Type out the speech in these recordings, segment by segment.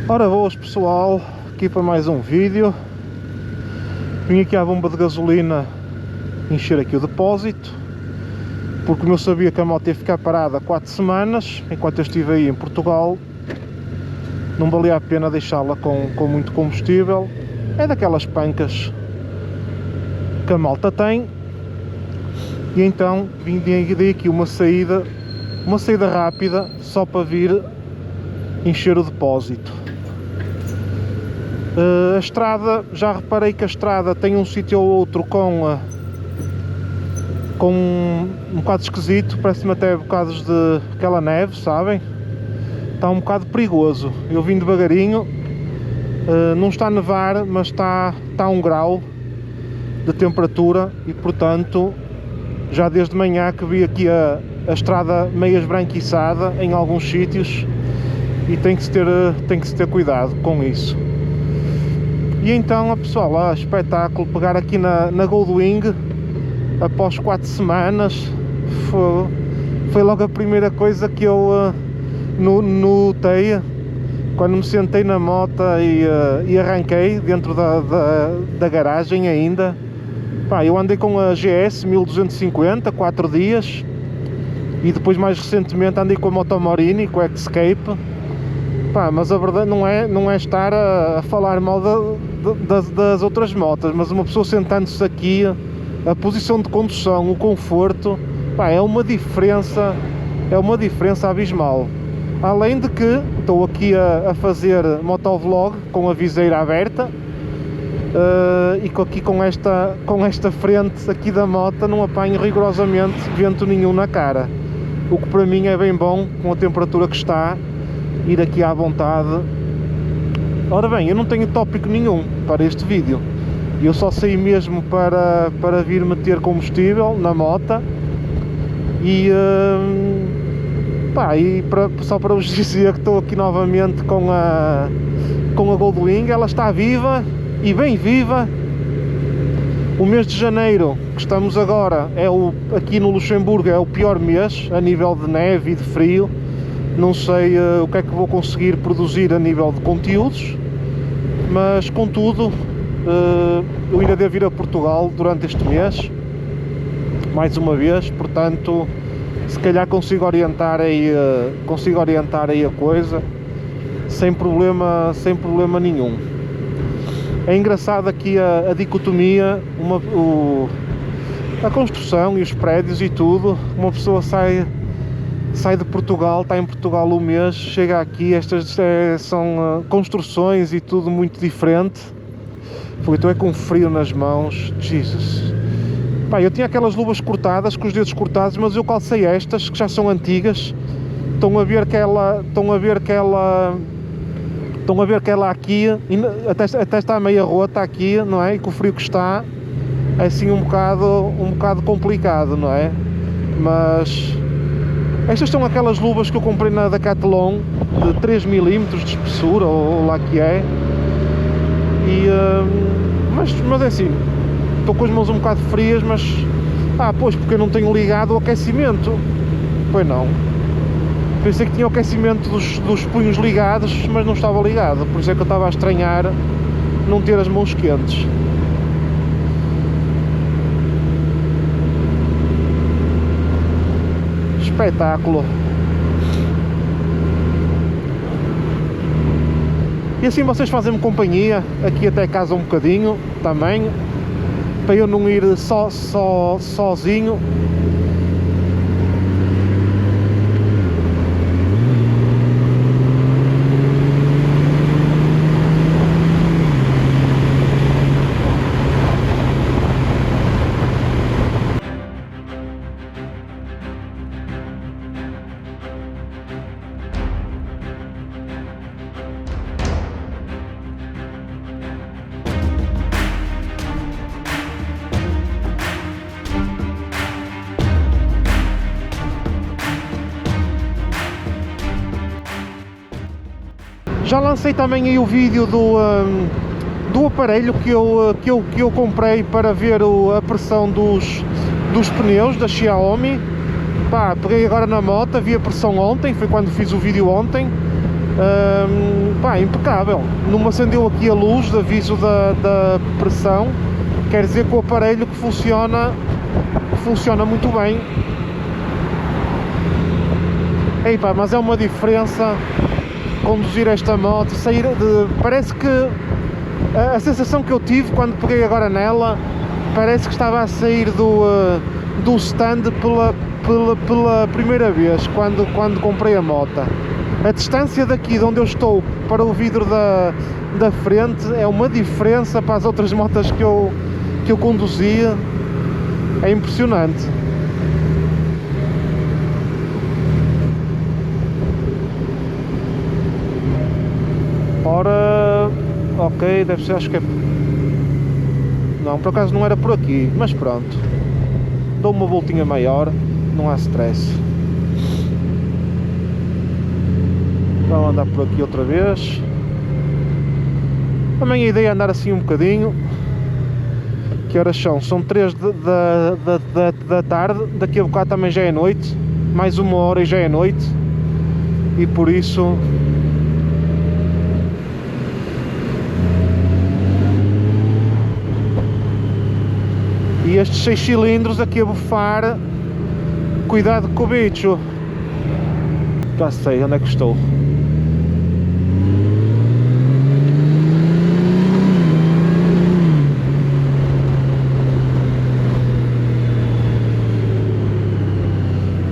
Ora boas pessoal, aqui para mais um vídeo. Vim aqui à bomba de gasolina encher aqui o depósito, porque como eu sabia que a moto ia ficar parada 4 semanas, enquanto eu estive aí em Portugal, não valia a pena deixá-la com muito combustível. É daquelas pancas que a malta tem. E então dei aqui uma saída rápida, só para vir encher o depósito. A estrada, já reparei que a estrada tem um sítio ou outro com um bocado esquisito, parece-me até bocados de aquela neve, sabem? Está um bocado perigoso. Eu vim devagarinho, não está a nevar, mas está a 1 grau de temperatura e portanto já desde manhã que vi aqui a estrada meio esbranquiçada em alguns sítios e tem que se ter cuidado com isso. E então, pessoal, espetáculo, pegar aqui na Goldwing após 4 semanas, foi logo a primeira coisa que eu notei quando me sentei na moto e arranquei dentro da garagem ainda. Pá, eu andei com a GS 1250 4 dias e depois mais recentemente andei com a Motomorini, com a Escape. Pá, mas a verdade não é estar a falar mal das outras motas, mas uma pessoa sentando-se aqui, a posição de condução, o conforto, pá, é uma diferença abismal. Além de que estou aqui a fazer motovlog com a viseira aberta, e aqui com esta frente aqui da moto não apanho rigorosamente vento nenhum na cara, o que para mim é bem bom, com a temperatura que está, ir aqui à vontade. Ora bem, eu não tenho tópico nenhum para este vídeo, eu só saí mesmo para vir meter combustível na moto e só para vos dizer que estou aqui novamente com a Goldwing. Ela está viva e bem viva. O mês de janeiro que estamos agora aqui no Luxemburgo é o pior mês a nível de neve e de frio. Não sei o que é que vou conseguir produzir a nível de conteúdos, mas contudo eu ainda devo ir a Portugal durante este mês mais uma vez, portanto se calhar consigo orientar aí a coisa sem problema nenhum. É engraçado aqui a dicotomia, a construção e os prédios e tudo. Uma pessoa sai de Portugal, está em Portugal um mês, chega aqui, estas são construções e tudo muito diferente. Estou com frio nas mãos, Jesus. Pá, eu tinha aquelas luvas cortadas, com os dedos cortados, mas eu calcei estas, que já são antigas. Estão a ver que ela aqui, até está meia rota aqui, não é? E com o frio que está, é assim um bocado complicado, não é? Mas estas são aquelas luvas que eu comprei na Decathlon, de 3 mm de espessura, ou lá que é. Mas é assim, estou com as mãos um bocado frias, mas... pois, porque eu não tenho ligado o aquecimento. Pois não. Pensei que tinha o aquecimento dos punhos ligados, mas não estava ligado. Por isso é que eu estava a estranhar não ter as mãos quentes. Espetáculo. E assim vocês fazem-me companhia aqui até casa um bocadinho também, para eu não ir sozinho. Já lancei também aí o vídeo do aparelho que eu comprei para ver a pressão dos pneus da Xiaomi. Pá, peguei agora na moto, vi a pressão ontem, foi quando fiz o vídeo ontem. Pá, impecável. Não me acendeu aqui a luz de aviso da pressão, quer dizer que o aparelho que funciona muito bem. Ei, pá, mas é uma diferença conduzir esta moto, parece que a sensação que eu tive quando peguei agora nela, parece que estava a sair do stand pela primeira vez, quando comprei a moto. A distância daqui de onde eu estou para o vidro da frente é uma diferença para as outras motas que eu conduzia, é impressionante. Ora, ok, deve ser, acho que é... Não, por acaso não era por aqui, mas pronto. Dou uma voltinha maior, não há stress. Vamos andar por aqui outra vez. Também a ideia é andar assim um bocadinho. Que horas são? São 3 da tarde. Daqui a bocado também já é noite. Mais 1 hora e já é noite. E por isso... E estes 6 cilindros aqui a bufar. Cuidado com o bicho. Já sei onde é que estou.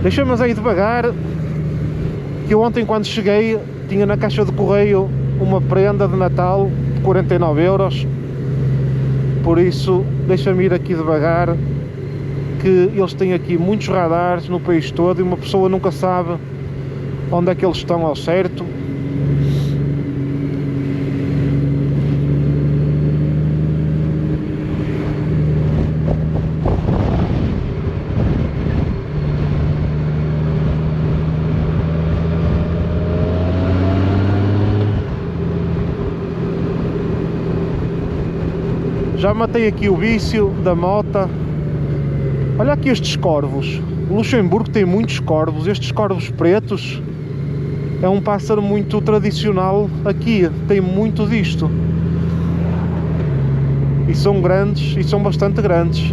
Deixa-me aí devagar, que eu ontem quando cheguei tinha na caixa de correio uma prenda de Natal de 49€, por isso deixa-me ir aqui devagar, que eles têm aqui muitos radares no país todo e uma pessoa nunca sabe onde é que eles estão ao certo. Já matei aqui o vício da moto. Olha aqui estes corvos. O Luxemburgo tem muitos corvos. Estes corvos pretos é um pássaro muito tradicional aqui. Tem muito disto. E são grandes, e são bastante grandes.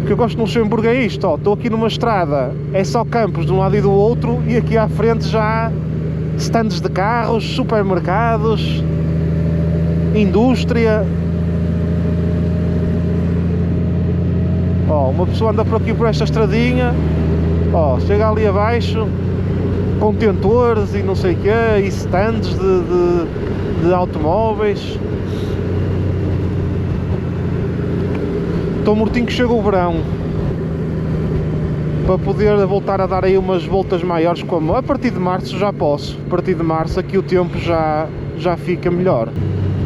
O que eu gosto no Luxemburgo é isto, ó. Estou aqui numa estrada, é só campos de um lado e do outro, e aqui à frente já há stands de carros, supermercados, indústria. Ó, uma pessoa anda por aqui por esta estradinha, ó, chega ali abaixo, contentores e não sei o quê, e stands de automóveis. Estou mortinho que chega o verão, para poder voltar a dar aí umas voltas maiores como a partir de março já posso. A partir de março aqui o tempo já fica melhor.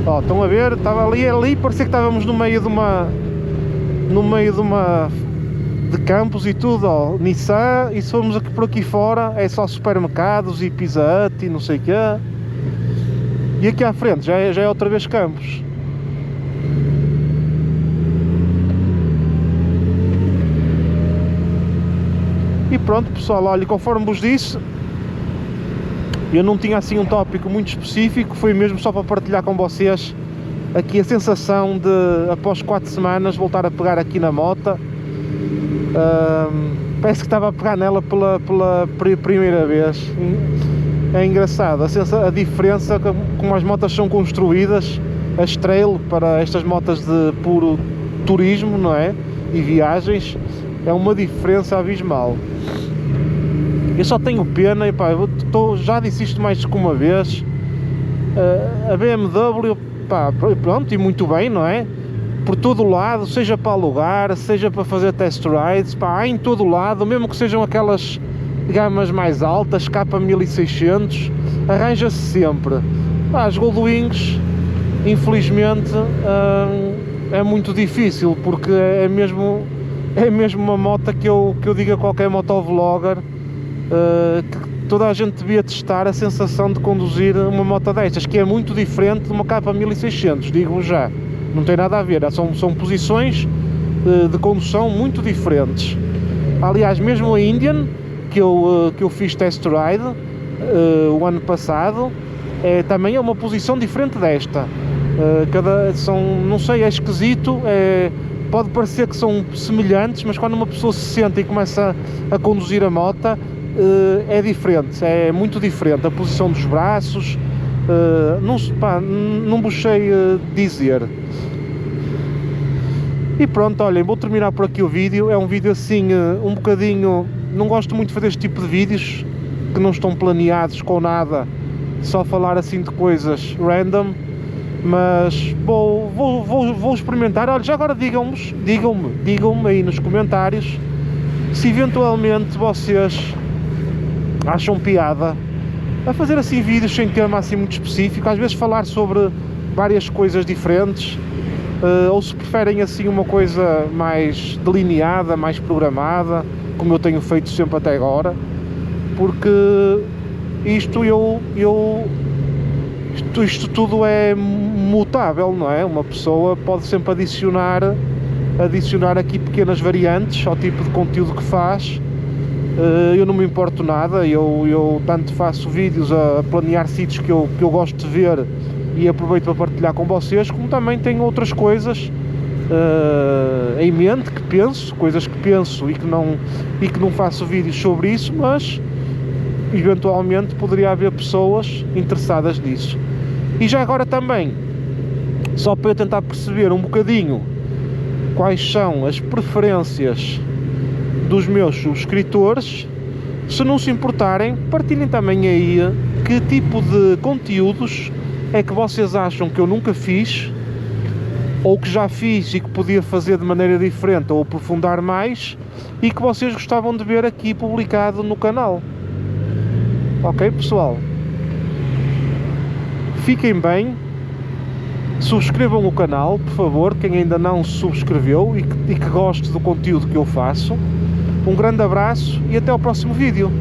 Ó, estão a ver? Estava ali, parecia que estávamos no meio de campos e tudo, ó, Nissan, e se formos aqui por aqui fora é só supermercados e Pizza Hut e não sei o quê. E aqui à frente já é outra vez campos. E pronto pessoal, olha, conforme vos disse, eu não tinha assim um tópico muito específico, foi mesmo só para partilhar com vocês aqui a sensação de, após 4 semanas, voltar a pegar aqui na moto. Parece que estava a pegar nela pela primeira vez. É engraçado a diferença como as motas são construídas, as trail para estas motas de puro turismo, não é? E viagens, é uma diferença abismal. Eu só tenho pena, e pá, já disse isto mais que uma vez, a BMW, pá, pronto, e muito bem, não é? Por todo o lado, seja para alugar, seja para fazer test rides, pá, há em todo o lado, mesmo que sejam aquelas gamas mais altas, K1600, arranja-se sempre. Pá, as Goldwings, infelizmente, é muito difícil, porque é mesmo uma moto que eu digo a qualquer motovlogger, que toda a gente devia testar a sensação de conduzir uma moto destas, que é muito diferente de uma K1600, digo já, não tem nada a ver, são posições de condução muito diferentes. Aliás, mesmo a Indian, que eu fiz test ride o ano passado, também é uma posição diferente desta. Não sei, é esquisito, pode parecer que são semelhantes, mas quando uma pessoa se senta e começa a conduzir a moto, é diferente, é muito diferente. A posição dos braços, não vos sei dizer. E pronto, olhem, vou terminar por aqui o vídeo. É um vídeo assim, um bocadinho... Não gosto muito de fazer este tipo de vídeos que não estão planeados com nada, só falar assim de coisas random. Mas vou experimentar. Olha, já agora digam-me aí nos comentários se eventualmente vocês acham piada a fazer assim vídeos sem tema assim muito específico, às vezes falar sobre várias coisas diferentes, ou se preferem assim uma coisa mais delineada, mais programada, como eu tenho feito sempre até agora, porque isto tudo é mutável, não é? Uma pessoa pode sempre adicionar aqui pequenas variantes ao tipo de conteúdo que faz. Eu não me importo nada, eu tanto faço vídeos a planear sítios que eu gosto de ver e aproveito para partilhar com vocês, como também tenho outras coisas em mente, coisas que penso e que não faço vídeos sobre isso, mas eventualmente poderia haver pessoas interessadas nisso. E já agora também, só para eu tentar perceber um bocadinho quais são as preferências dos meus subscritores, se não se importarem, partilhem também aí que tipo de conteúdos é que vocês acham que eu nunca fiz, ou que já fiz e que podia fazer de maneira diferente ou aprofundar mais, e que vocês gostavam de ver aqui publicado no canal. Ok, pessoal? Fiquem bem, subscrevam o canal, por favor, quem ainda não subscreveu e que goste do conteúdo que eu faço. Um grande abraço e até ao próximo vídeo.